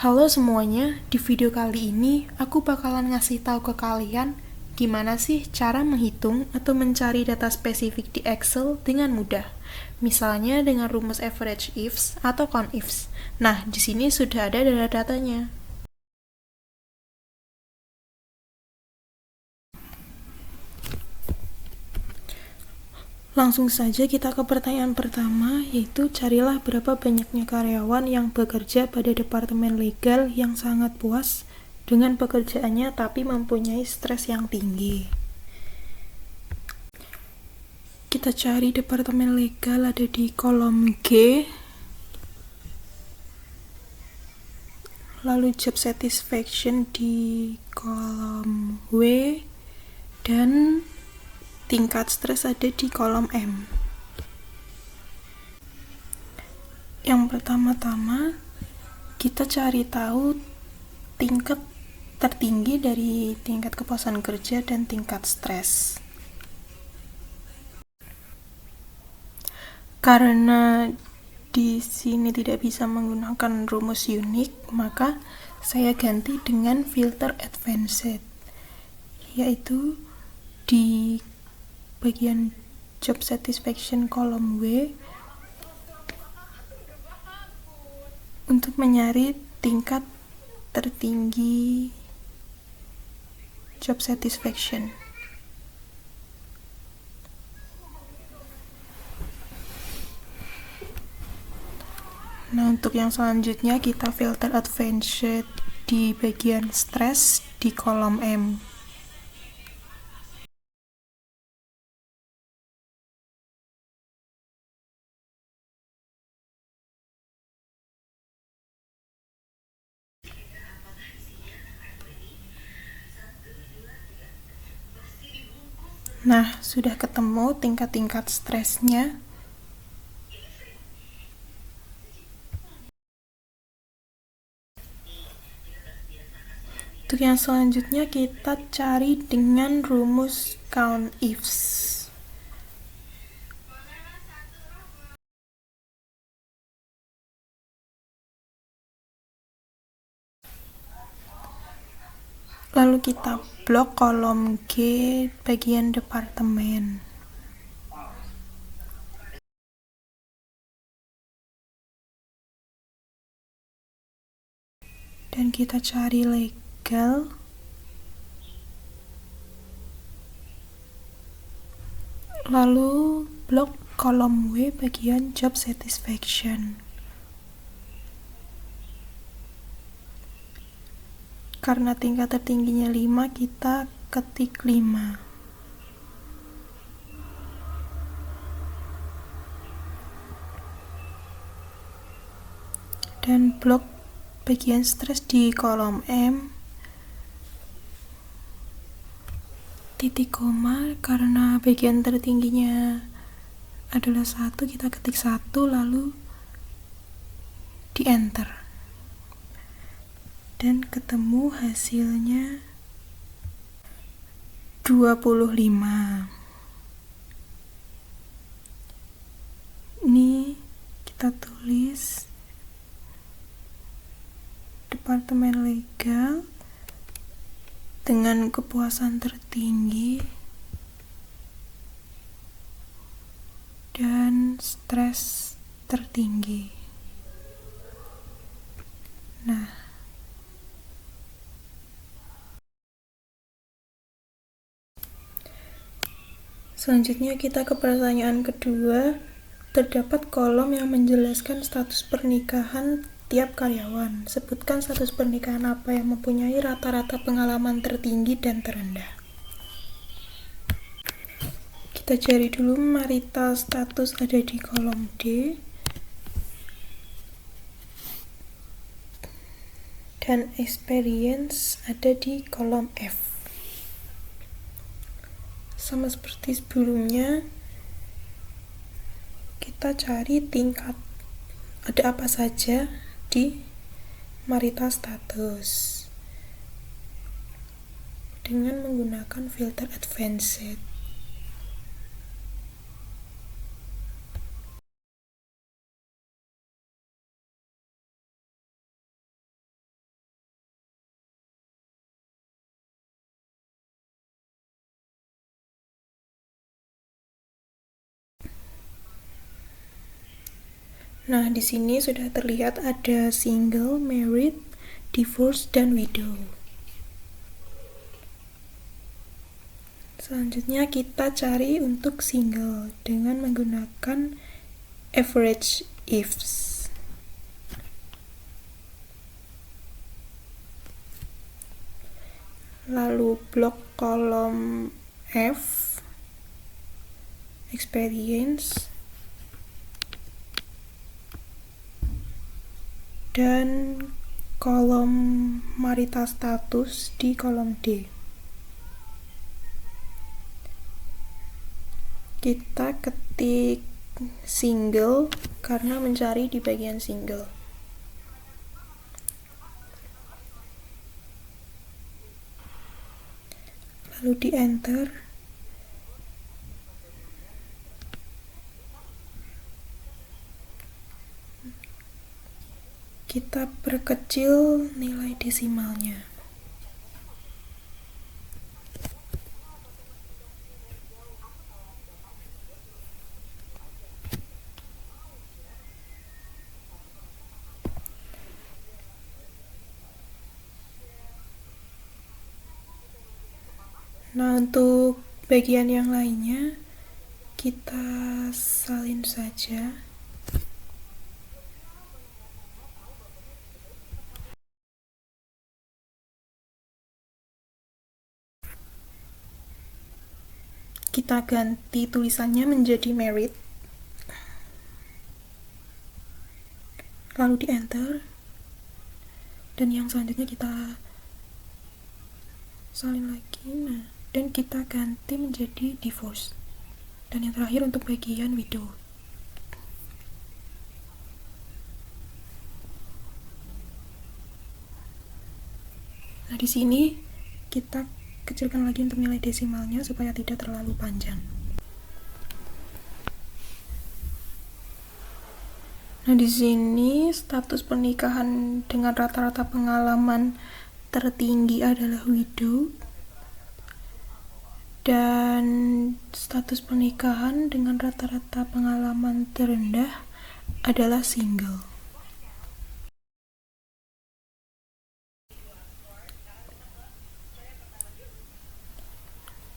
Halo semuanya, di video kali ini aku bakalan ngasih tahu ke kalian gimana sih cara menghitung atau mencari data spesifik di Excel dengan mudah. Misalnya dengan rumus average ifs atau count ifs. Nah, di sini sudah ada data-datanya. Langsung saja kita ke pertanyaan pertama, yaitu carilah berapa banyaknya karyawan yang bekerja pada departemen legal yang sangat puas dengan pekerjaannya tapi mempunyai stres yang tinggi. Kita cari departemen legal ada di kolom G, lalu job satisfaction di kolom W, dan tingkat stres ada di kolom M. Yang pertama-tama kita cari tahu tingkat tertinggi dari tingkat kepuasan kerja dan tingkat stres. Karena di sini tidak bisa menggunakan rumus unik, maka saya ganti dengan filter advanced, yaitu di bagian job satisfaction kolom W untuk mencari tingkat tertinggi job satisfaction. Nah, untuk yang selanjutnya kita filter advanced di bagian stress di kolom M. Nah, sudah ketemu tingkat-tingkat stresnya. Untuk yang selanjutnya kita cari dengan rumus count ifs. Lalu kita blok kolom G bagian departemen. Dan kita cari legal. Lalu blok kolom W bagian job satisfaction. Karena tingkat tertingginya 5, kita ketik 5. Dan blok bagian stres di kolom M. Titik koma, karena bagian tertingginya adalah 1, kita ketik 1 lalu di enter. Dan ketemu hasilnya 25. Ini kita tulis departemen legal dengan kepuasan tertinggi dan stres tertinggi. Nah, selanjutnya kita ke pertanyaan kedua. Terdapat kolom yang menjelaskan status pernikahan tiap karyawan. Sebutkan status pernikahan apa yang mempunyai rata-rata pengalaman tertinggi dan terendah. Kita cari dulu marital status ada di kolom D. Dan experience ada di kolom F. Sama seperti sebelumnya, kita cari tingkat ada apa saja di marital status dengan menggunakan filter advanced. Nah, di sini sudah terlihat ada single, married, divorce, dan widow. Selanjutnya kita cari untuk single dengan menggunakan average ifs. Lalu blok kolom F, experience, dan kolom marital status di kolom D. Kita ketik single karena mencari di bagian single. Lalu di enter. Kita perkecil nilai desimalnya. Nah, untuk bagian yang lainnya kita salin saja. Kita ganti tulisannya menjadi married. Lalu di enter. Dan yang selanjutnya kita salin lagi. Nah, dan kita ganti menjadi divorce. Dan yang terakhir untuk bagian widow. Nah, di sini kita kecilkan lagi untuk nilai desimalnya supaya tidak terlalu panjang. Nah, di sini status pernikahan dengan rata-rata pengalaman tertinggi adalah widow, dan status pernikahan dengan rata-rata pengalaman terendah adalah single.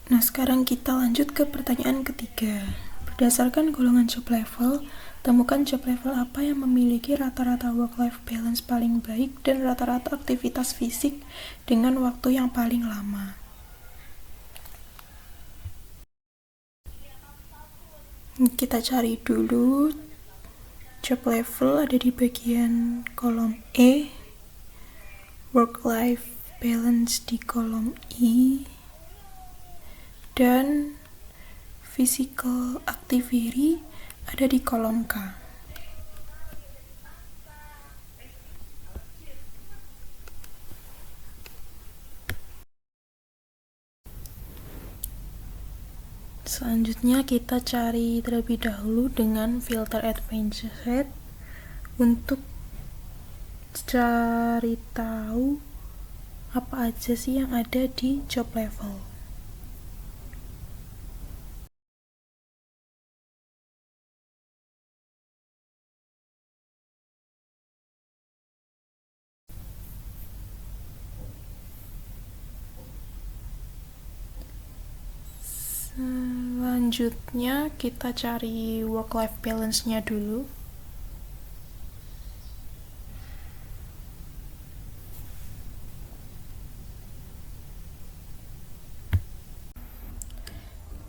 Nah, sekarang kita lanjut ke pertanyaan ketiga. Berdasarkan golongan job level, temukan job level apa yang memiliki rata-rata work-life balance paling baik dan rata-rata aktivitas fisik dengan waktu yang paling lama. Kita cari dulu job level ada di bagian kolom E, work-life balance di kolom I, dan physical activity ada di kolom K. Selanjutnya kita cari terlebih dahulu dengan filter advanced untuk cari tahu apa aja sih yang ada di job level. Selanjutnya kita cari work-life balance-nya dulu.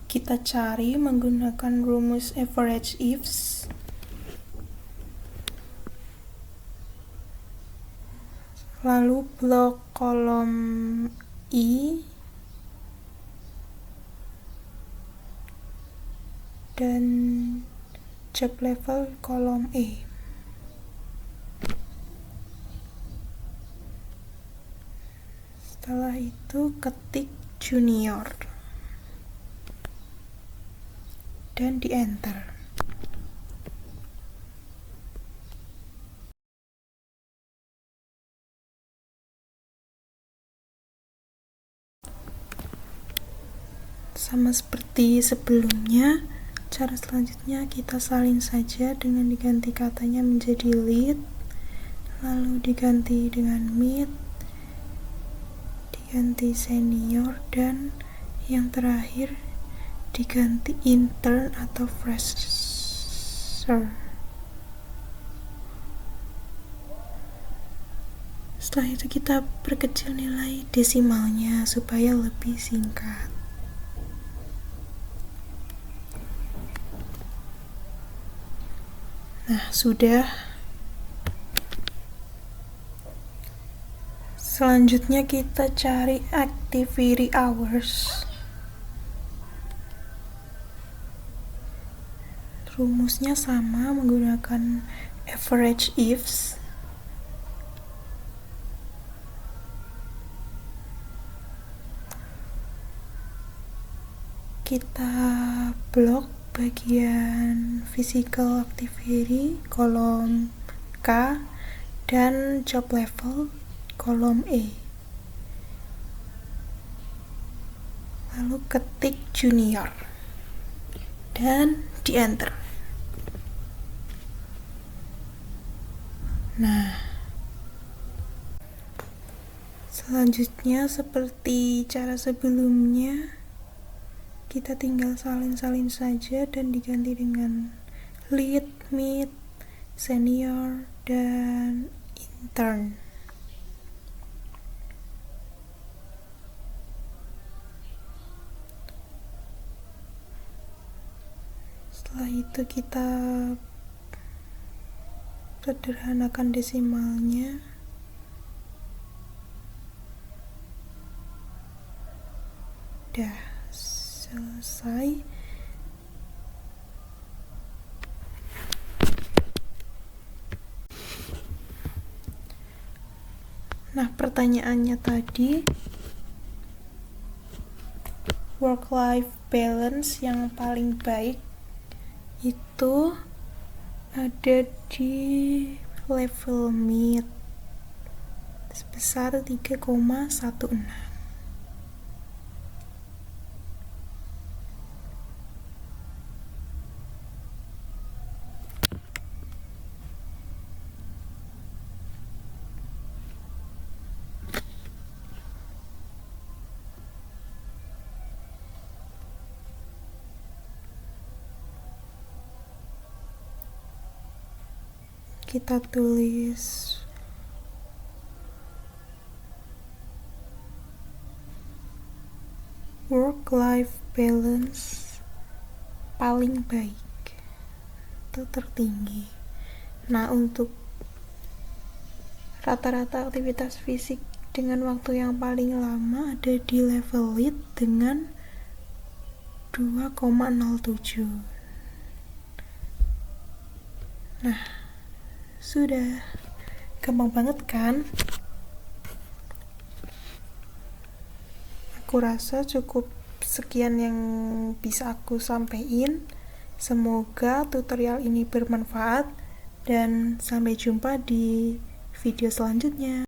Kita cari menggunakan rumus average ifs. Lalu blok kolom I dan job level kolom E. Setelah itu ketik junior dan di enter. Sama seperti sebelumnya, Cara selanjutnya kita salin saja dengan diganti katanya menjadi lead, lalu diganti dengan mid, diganti senior, dan yang terakhir diganti intern atau fresher. Setelah itu kita perkecil nilai desimalnya supaya lebih singkat. Nah, sudah. Selanjutnya kita cari activity hours. Rumusnya sama menggunakan average ifs. Kita blok bagian physical activity kolom K dan job level kolom E. Lalu ketik junior dan di enter. Nah, selanjutnya seperti cara sebelumnya, kita tinggal salin-salin saja dan diganti dengan lead, mid, senior, dan intern. Setelah itu kita sederhanakan desimalnya. Udah selesai. Nah, pertanyaannya tadi, work-life balance yang paling baik itu ada di level mid sebesar 3,16. Kita tulis work-life balance paling baik atau tertinggi. Nah, untuk rata-rata aktivitas fisik dengan waktu yang paling lama ada di level lead dengan 2,07. Nah, sudah gampang banget kan? Aku rasa cukup sekian yang bisa aku sampaikan. Semoga tutorial ini bermanfaat dan sampai jumpa di video selanjutnya.